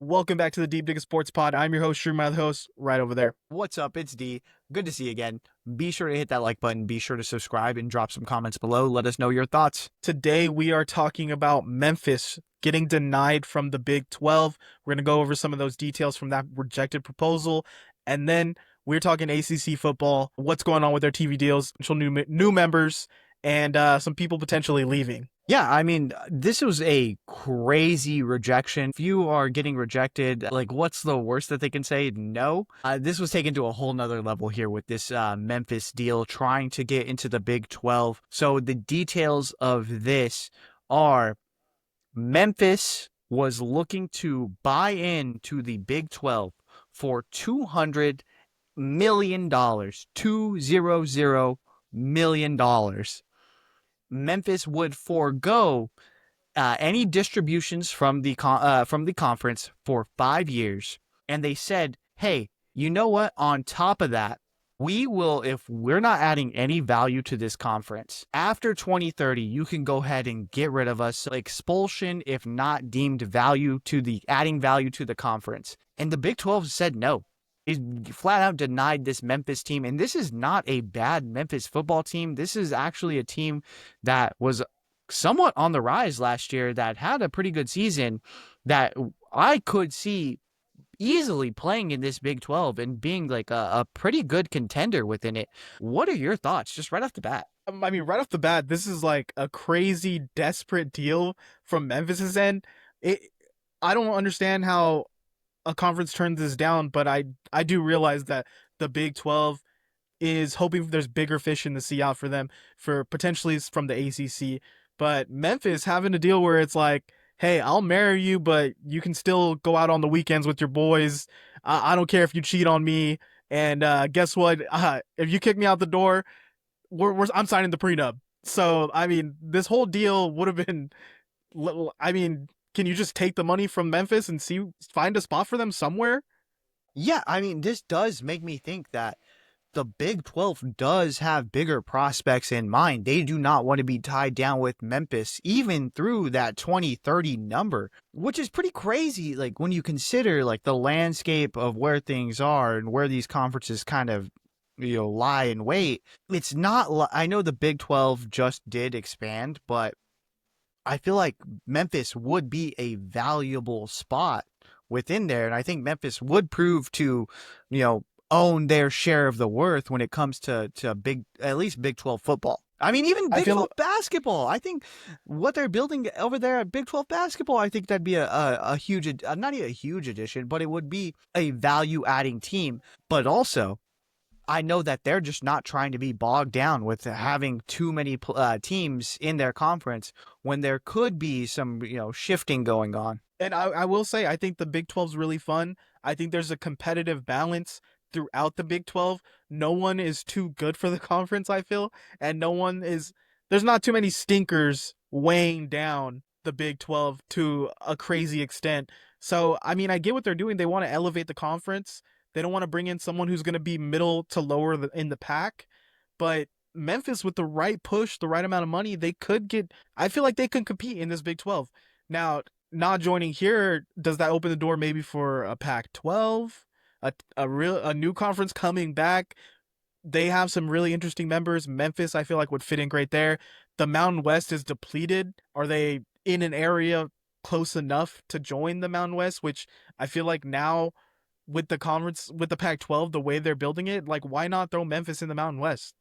Welcome back to the Deep Dig Sports Pod. I'm your host, Shrew, my other host, right over there. What's up? It's D. Good to see you again. Be sure to hit that like button. Be sure to subscribe and drop some comments below. Let us know your thoughts. Today we are talking about Memphis getting denied from the Big 12. We're going to go over some of those details from that rejected proposal. And then we're talking ACC football, what's going on with their TV deals, new members, and some people potentially leaving. Yeah, I mean, this was a crazy rejection. If you are getting rejected, like, what's the worst that they can say? No. This was taken to a whole nother level here with this Memphis deal, trying to get into the Big 12. So the details of this are Memphis was looking to buy into the Big 12 for $200 million, $200 million. Memphis would forego any distributions from the conference for 5 years, and they said, "Hey, you know what? On top of that, we will, if we're not adding any value to this conference after 2030, you can go ahead and get rid of us. Expulsion, if not deemed adding value to the conference." And the Big 12 said no. It flat out denied this Memphis team. And this is not a bad Memphis football team. This is actually a team that was somewhat on the rise last year, that had a pretty good season, that I could see easily playing in this Big 12 and being like a pretty good contender within it. What are your thoughts just right off the bat? I mean, right off the bat, this is like a crazy, desperate deal from Memphis's end. I don't understand how a conference turned this down, but I do realize that the Big 12 is hoping there's bigger fish in the sea out for them, for potentially from the ACC. But Memphis having a deal where it's like, hey, I'll marry you, but you can still go out on the weekends with your boys. I don't care if you cheat on me. And guess what? If you kick me out the door, I'm signing the prenup. So, I mean, this whole deal would have been, I mean, can you just take the money from Memphis and find a spot for them somewhere? Yeah, I mean, this does make me think that the Big 12 does have bigger prospects in mind. They do not want to be tied down with Memphis, even through that 2030 number, which is pretty crazy. Like, when you consider like the landscape of where things are and where these conferences kind of, lie in wait. It's not, I know the Big 12 just did expand, but I feel like Memphis would be a valuable spot within there. And I think Memphis would prove to, own their share of the worth when it comes to at least Big 12 football. I mean, even Big 12 basketball. I think what they're building over there at Big 12 basketball, I think that'd be a huge, not a huge addition, but it would be a value-adding team. But also, I know that they're just not trying to be bogged down with having too many teams in their conference when there could be some, shifting going on. And I will say, I think the Big 12 is really fun. I think there's a competitive balance throughout the Big 12. No one is too good for the conference, I feel. And there's not too many stinkers weighing down the Big 12 to a crazy extent. So, I mean, I get what they're doing. They want to elevate the conference. They don't want to bring in someone who's going to be middle to lower in the pack. But Memphis, with the right push, the right amount of money, I feel like they can compete in this Big 12. Now, not joining here, does that open the door maybe for a Pac-12? A new conference coming back? They have some really interesting members. Memphis, I feel like, would fit in great there. The Mountain West is depleted. Are they in an area close enough to join the Mountain West? Which I feel like now, with the conference, with the Pac-12, the way they're building it, like, why not throw Memphis in the Mountain West?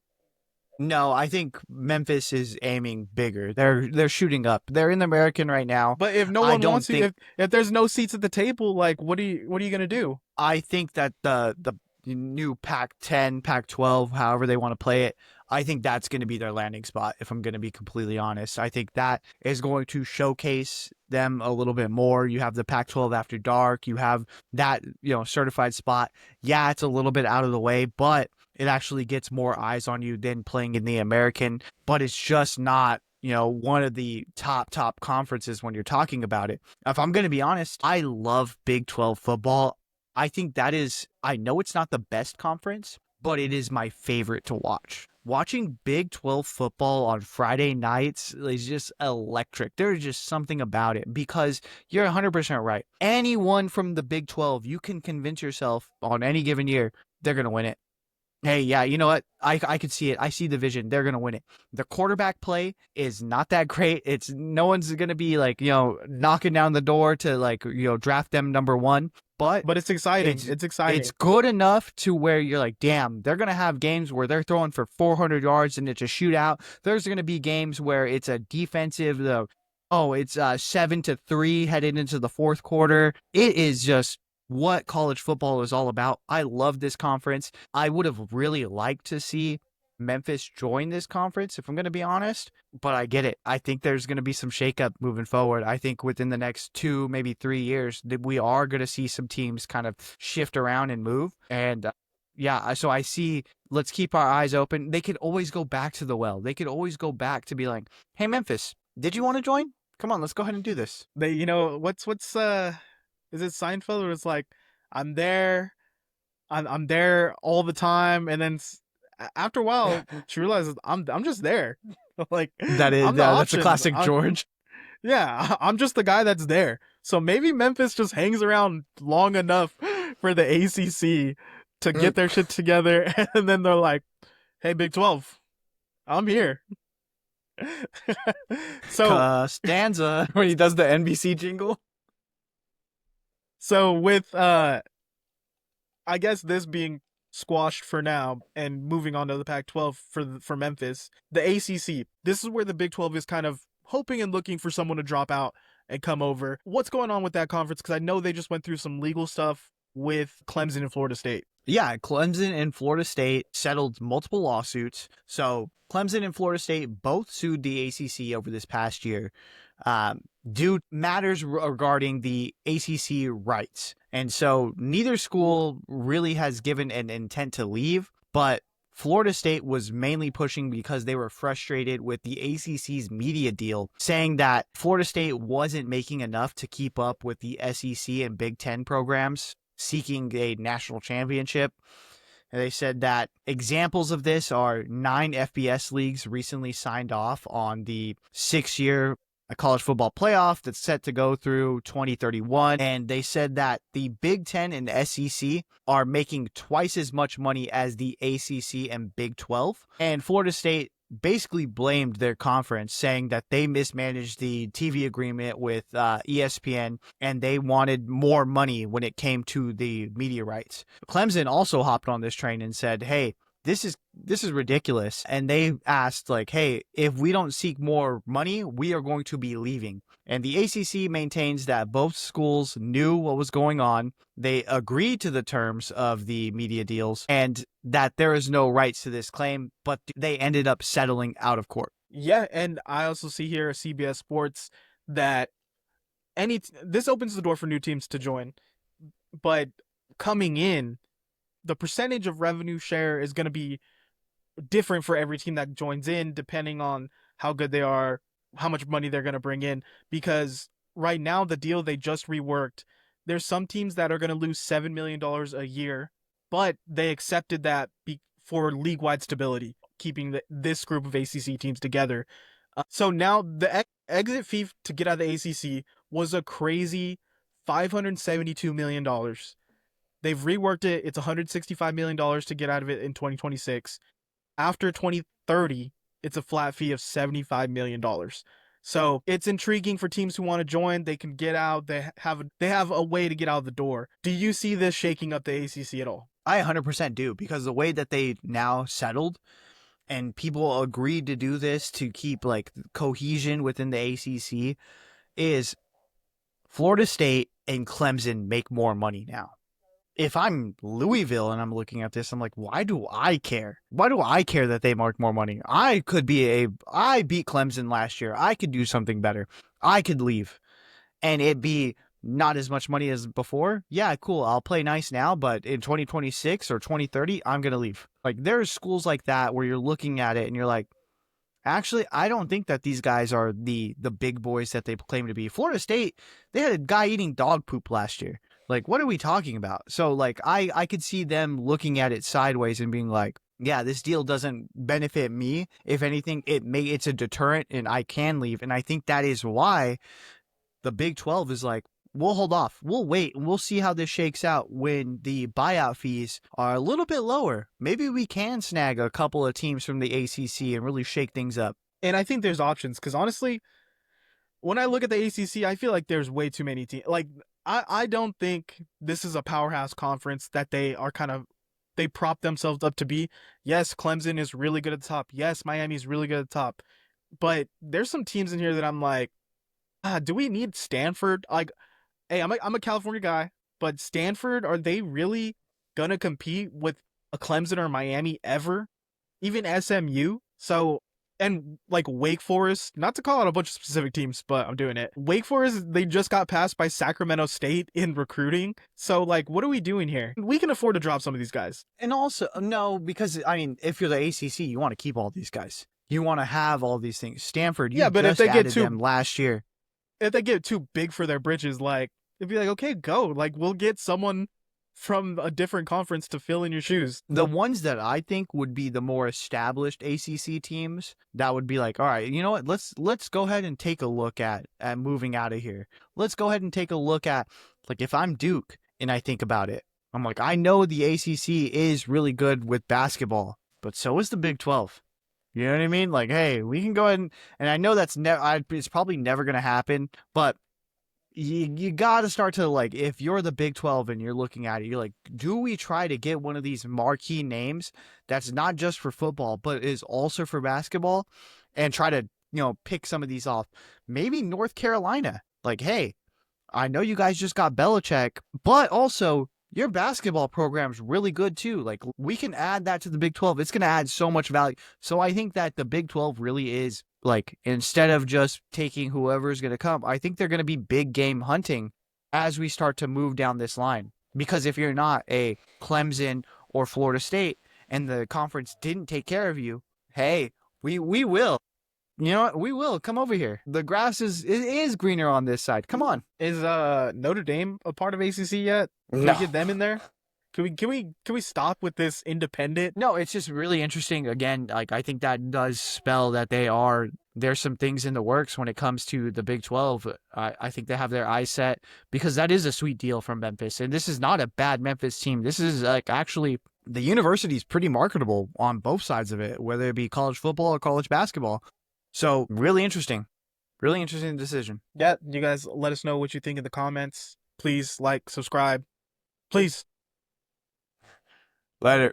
No, I think Memphis is aiming bigger. They're shooting up. They're in the American right now. But if no one wants to, if there's no seats at the table, like, what are you gonna do? I think that the new Pac-10, Pac-12, however they want to play it, I think that's going to be their landing spot, if I'm going to be completely honest. I think that is going to showcase them a little bit more. You have the Pac-12 after dark. You have that, certified spot. Yeah, it's a little bit out of the way, but it actually gets more eyes on you than playing in the American. But it's just not, one of the top conferences when you're talking about it. If I'm going to be honest, I love Big 12 football. I think I know it's not the best conference, but it is my favorite to watch. watching Big 12 football on Friday nights is just electric. There's just something about it because you're 100% right. Anyone from the Big 12, you can convince yourself on any given year, they're going to win it. Hey, yeah, you know what? I could see it. I see the vision. They're going to win it. The quarterback play is not that great. It's no one's going to be like, knocking down the door to like, draft them number one. But But it's exciting. it's It's it's exciting. good enough to where you're like, damn, they're gonna have games where they're throwing for 400 yards and it's a shootout. There's gonna be games where it's a defensive, it's 7-3 headed into the fourth quarter. It is just what college football is all about. I love this conference. I would have really liked to see Memphis join this conference, if I'm going to be honest, but I get it. I think there's going to be some shakeup moving forward. I think within the next 2, maybe 3 years, that we are going to see some teams kind of shift around and move. And yeah, so I see, let's keep our eyes open. They could always go back to the well. They could always go back to be like, hey, Memphis, did you want to join? Come on, let's go ahead and do this. They, what's is it Seinfeld where it's like, I'm there, I'm there all the time, and then after a while she realizes I'm just there, like That is, I'm the that's a option. classic George. Yeah, I'm just the guy that's there. So maybe Memphis just hangs around long enough for the ACC to get their shit together, and then they're like, "Hey, Big 12, I'm here." So Costanza when he does the NBC jingle. so with I guess this being squashed for now and moving on to the Pac-12 for Memphis, the ACC. This is where the Big 12 is kind of hoping and looking for someone to drop out and come over. What's going on with that conference? Because I know they just went through some legal stuff with Clemson and Florida State. Yeah, Clemson and Florida State settled multiple lawsuits. So Clemson and Florida State both sued the ACC over this past year due matters regarding the ACC rights. And so neither school really has given an intent to leave, but Florida State was mainly pushing because they were frustrated with the ACC's media deal, saying that Florida State wasn't making enough to keep up with the SEC and Big 10 programs seeking a national championship. And they said that examples of this are 9 FBS leagues recently signed off on the 6-year college football playoff that's set to go through 2031. And they said that the Big 10 and the SEC are making twice as much money as the ACC and Big 12. And Florida State basically blamed their conference, saying that they mismanaged the TV agreement with ESPN and they wanted more money when it came to the media rights. Clemson also hopped on this train and said, hey, this is ridiculous. And they asked, like, hey, if we don't seek more money, we are going to be leaving. And the ACC maintains that both schools knew what was going on. They agreed to the terms of the media deals and that there is no rights to this claim, but they ended up settling out of court. Yeah, and I also see here at CBS Sports that this opens the door for new teams to join, but coming in, the percentage of revenue share is going to be different for every team that joins in, depending on how good they are, how much money they're going to bring in. Because right now, the deal they just reworked, there's some teams that are going to lose $7 million a year, but they accepted that for league-wide stability, keeping this group of ACC teams together. So now the exit fee to get out of the ACC was a crazy $572 million. They've reworked it. It's $165 million to get out of it in 2026. After 2030, it's a flat fee of $75 million. So it's intriguing for teams who want to join. They can get out. They have a way to get out the door. Do you see this shaking up the ACC at all? I 100% do, because the way that they now settled and people agreed to do this to keep like cohesion within the ACC is Florida State and Clemson make more money now. If I'm Louisville and I'm looking at this, I'm like, why do I care? Why do I care that they make more money? I beat Clemson last year. I could do something better. I could leave and it'd be not as much money as before. Yeah, cool. I'll play nice now, but in 2026 or 2030, I'm going to leave. Like, there's schools like that where you're looking at it and you're like, actually, I don't think that these guys are the big boys that they claim to be. Florida State, they had a guy eating dog poop last year. Like, what are we talking about? So, like, I could see them looking at it sideways and being like, yeah, this deal doesn't benefit me. If anything, it's a deterrent and I can leave. And I think that is why the Big 12 is like, we'll hold off. We'll wait and we'll see how this shakes out when the buyout fees are a little bit lower. Maybe we can snag a couple of teams from the ACC and really shake things up. And I think there's options because honestly, when I look at the ACC, I feel like there's way too many teams. Like I don't think this is a powerhouse conference that they prop themselves up to be. Yes, Clemson is really good at the top. Yes, Miami's really good at the top. But there's some teams in here that I'm like, do we need Stanford? Like, hey, I'm a California guy, but Stanford, are they really gonna compete with a Clemson or Miami ever? Even SMU? So, and like Wake Forest, not to call out a bunch of specific teams, but I'm doing it. Wake Forest, they just got passed by Sacramento State in recruiting. So, like, what are we doing here? We can afford to drop some of these guys. And also, no, because, I mean, if you're the ACC, you want to keep all these guys. You want to have all these things. Stanford, you Yeah, but if just they get added too them last year. if they get too big for their britches, like it'd be like, okay, go. Like we'll get someone from a different conference to fill in your shoes. The ones that I think would be the more established ACC teams, that would be like, all right, you know what? Let's go ahead and take a look at moving out of here. Let's go ahead and take a look at, like, if I'm Duke and I think about it, I'm like, I know the ACC is really good with basketball, but so is the Big 12. You know what I mean? Like, hey, we can go ahead and I know that's it's probably never going to happen, but you got to start to, like, if you're the Big 12 and you're looking at it, you're like, do we try to get one of these marquee names that's not just for football, but is also for basketball, and try to, pick some of these off? Maybe North Carolina. Like, hey, I know you guys just got Belichick, but also your basketball program's really good too. Like, we can add that to the Big 12. It's going to add so much value. So I think that the Big 12 really is, like, instead of just taking whoever's going to come, I think they're going to be big game hunting as we start to move down this line. Because if you're not a Clemson or Florida State and the conference didn't take care of you, hey, we will. You know what? We will come over here. The grass is greener on this side. Come on. Is Notre Dame a part of ACC yet? Can No. we get them in there? Can we stop with this independent? No, it's just really interesting. Again, like, I think that does spell that there's some things in the works when it comes to the Big 12. I think they have their eyes set, because that is a sweet deal from Memphis. And this is not a bad Memphis team. This is, like, actually, the university is pretty marketable on both sides of it, whether it be college football or college basketball. So really interesting. Really interesting decision. Yeah, you guys let us know what you think in the comments. Please like, subscribe. Please. Later.